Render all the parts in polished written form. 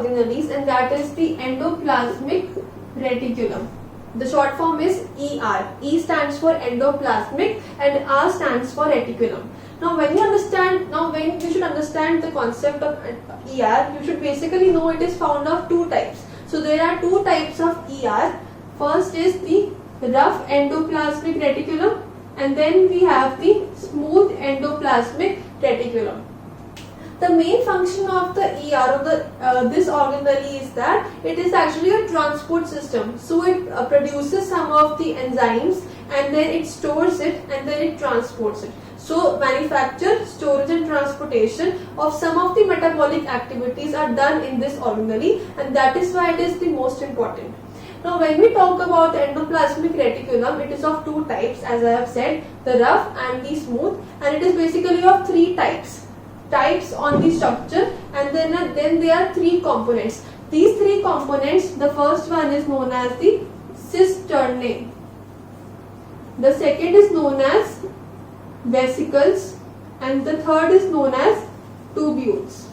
organelles, and that is the endoplasmic reticulum. The short form is ER. E stands for endoplasmic and R stands for reticulum. Now when you should understand the concept of ER, you should basically know it is found of two types. So there are two types of ER. First is the rough endoplasmic reticulum, and then we have the smooth endoplasmic reticulum. The main function of the ER of this organelle is that it is actually a transport system. So it produces some of the enzymes and then it stores it and then it transports it. So manufacture, storage and transportation of some of the metabolic activities are done in this organelle, and that is why it is the most important. Now when we talk about the endoplasmic reticulum, it is of two types, as I have said, the rough and the smooth, and it is basically of three types on the structure, and then there are three components. These three components, the first one is known as the cisternae, the second is known as vesicles, and the third is known as tubules.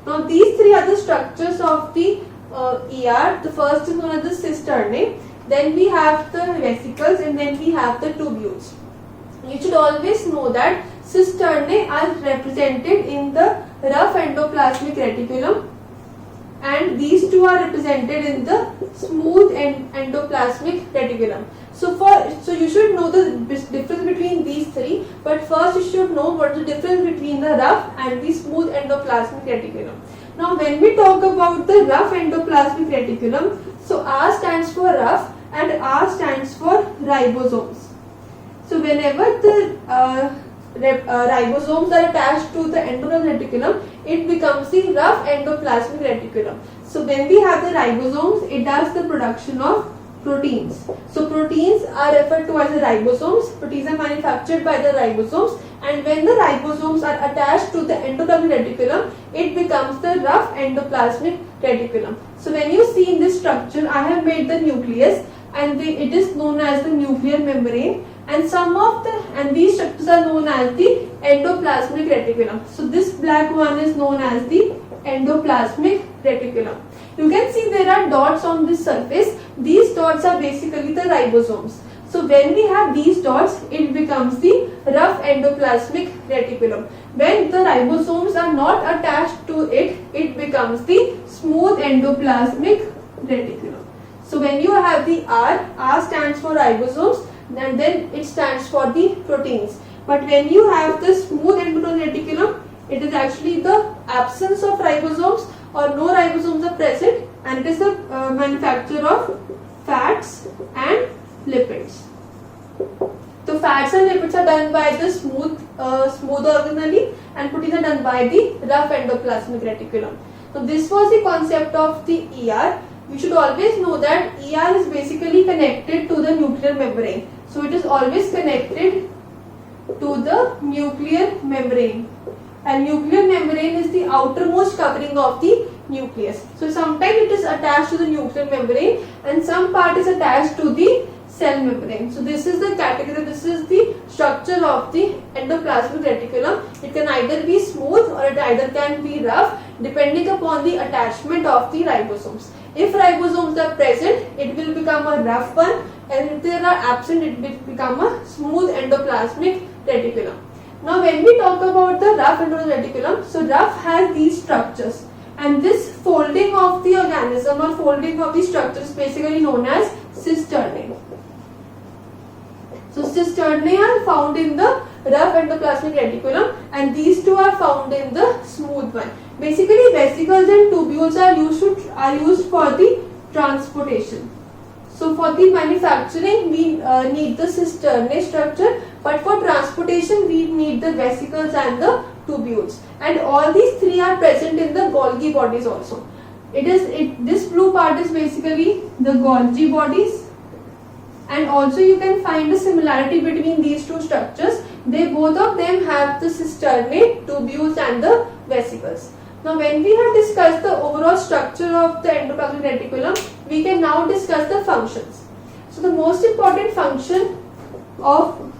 Now these three are the structures of the ER. The first is known as the cisternae, then we have the vesicles, and then we have the tubules. You should always know that cisternae are represented in the rough endoplasmic reticulum, and these two are represented in the smooth endoplasmic reticulum. So you should know the difference between these three, but first you should know what is the difference between the rough and the smooth endoplasmic reticulum. Now when we talk about the rough endoplasmic reticulum, so R stands for rough and R stands for ribosomes. So whenever the ribosomes are attached to the endoplasmic reticulum, it becomes the rough endoplasmic reticulum. So when we have the ribosomes, it does the production of proteins. So proteins are referred to as the ribosomes. Proteins are manufactured by the ribosomes, and when the ribosomes are attached to the endoplasmic reticulum, it becomes the rough endoplasmic reticulum. So when you see in this structure, I have made the nucleus, and it is known as the nuclear membrane, and these structures are known as the endoplasmic reticulum. So this black one is known as the endoplasmic reticulum. You can see there are dots on this surface. These dots are basically the ribosomes. So when we have these dots, it becomes the rough endoplasmic reticulum. When the ribosomes are not attached to it, it becomes the smooth endoplasmic reticulum. So when you have the R stands for ribosomes, and then it stands for the proteins. But when you have the smooth endoplasmic reticulum, it is actually the absence of ribosomes or no ribosomes are present, and it is the manufacture of fats and lipids. So fats and lipids are done by the smooth organelle, and proteins are done by the rough endoplasmic reticulum. So this was the concept of the ER. You should always know that ER is basically connected to the nuclear membrane. So it is always connected to the nuclear membrane, and nuclear membrane is the outermost covering of the nucleus. So sometimes it is attached to the nuclear membrane and some part is attached to the cell membrane. So this is the category, this is the structure of the endoplasmic reticulum. It can either be smooth or it either can be rough depending upon the attachment of the ribosomes. If ribosomes are present, it will become a rough one, and if they are absent, it will become a smooth endoplasmic reticulum. Now when we talk about the rough endoplasmic reticulum, so rough has these structures, and this folding of the organism or folding of the structure is basically known as cisternae. So cisternae are found in the rough endoplasmic reticulum, and these two are found in the smooth one. Basically vesicles and tubules are used for the transportation. So for the manufacturing we need the cisternae structure, but for transportation we need the vesicles and the tubules, and all these three are present in the Golgi bodies also. This blue part is basically the Golgi bodies, and also you can find a similarity between these two structures. Both of them have the cisternae, tubules and the vesicles. Now when we have discussed the overall structure of the endoplasmic reticulum, we can now discuss the functions. So the most important function of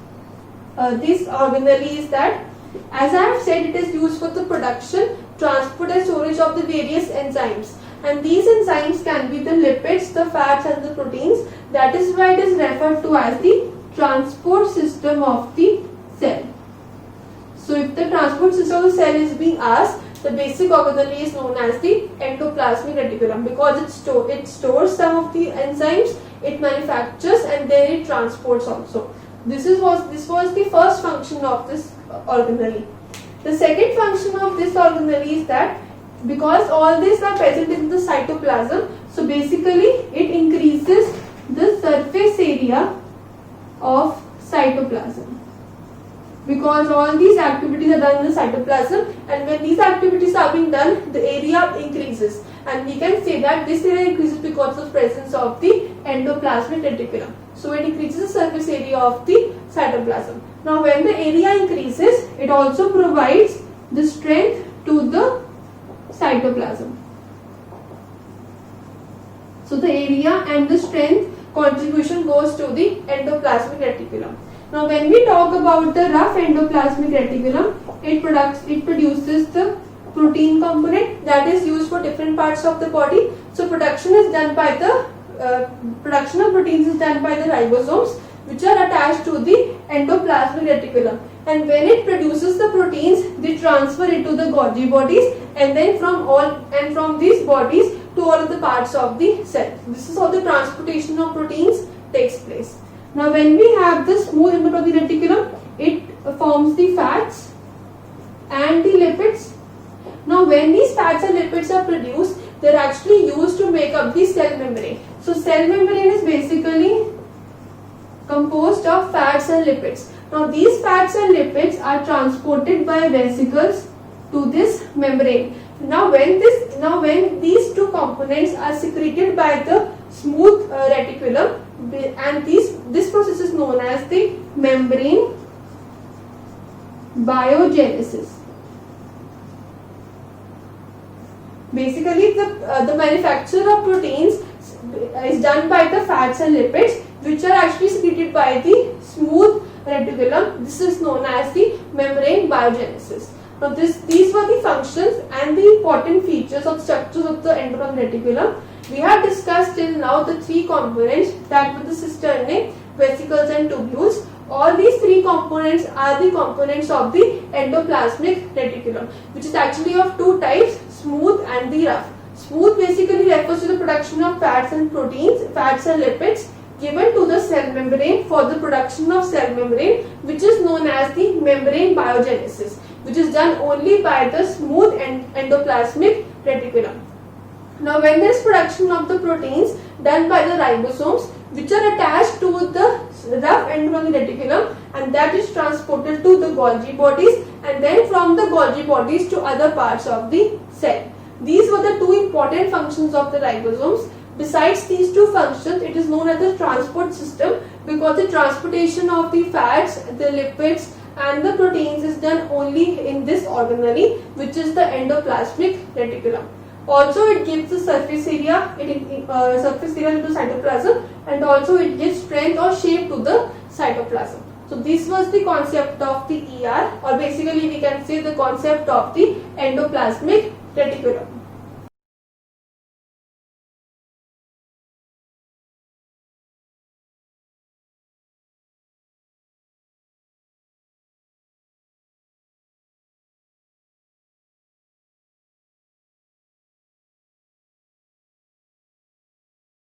this organelle is that, as I have said, it is used for the production, transport and storage of the various enzymes. And these enzymes can be the lipids, the fats and the proteins. That is why it is referred to as the transport system of the cell. So if the transport system of the cell is being asked, the basic organelle is known as the endoplasmic reticulum, because it stores some of the enzymes, it manufactures and then it transports also. This was the first function of this organelle. The second function of this organelle is that because all these are present in the cytoplasm, so basically it increases the surface area of cytoplasm. Because all these activities are done in the cytoplasm, and when these activities are being done, the area increases, and we can say that this area increases because of presence of the endoplasmic reticulum. So it increases the surface area of the cytoplasm. Now when the area increases, it also provides the strength to the cytoplasm. So the area and the strength contribution goes to the endoplasmic reticulum. Now when we talk about the rough endoplasmic reticulum, it produces the protein component that is used for different parts of the body. So production of proteins is done by the ribosomes, which are attached to the endoplasmic reticulum. And when it produces the proteins, they transfer it to the Golgi bodies, and then from these bodies to all of the parts of the cell. This is how the transportation of proteins takes place. Now when we have the smooth endoplasmic reticulum, it forms the fats and the lipids. Now when these fats and lipids are produced, they are actually used to make up the cell membrane. So cell membrane is basically composed of fats and lipids. Now these fats and lipids are transported by vesicles to this membrane. Now when these two components are secreted by the smooth reticulum, and this process is known as the membrane biogenesis. Basically the manufacture of proteins is done by the fats and lipids, which are actually secreted by the smooth reticulum. This is known as the membrane biogenesis. Now these were the functions and the important features of structures of the endoplasmic reticulum. We have discussed till now the three components, that were the cisternae, vesicles and tubules. All these three components are the components of the endoplasmic reticulum, which is actually of two types, smooth and the rough. Smooth basically refers to the production of fats and proteins, fats and lipids given to the cell membrane for the production of cell membrane, which is known as the membrane biogenesis, which is done only by the smooth endoplasmic reticulum. Now when there is production of the proteins done by the ribosomes, which are attached to the rough endoplasmic reticulum, and that is transported to the Golgi bodies, and then from the Golgi bodies to other parts of the cell. These were the two important functions of the ribosomes. Besides these two functions, it is known as the transport system, because the transportation of the fats, the lipids and the proteins is done only in this organelle, which is the endoplasmic reticulum. Also it gives the surface area, surface area to the cytoplasm, and also it gives strength or shape to the cytoplasm. So this was the concept of the ER, or basically we can say the concept of the endoplasmic reticulum.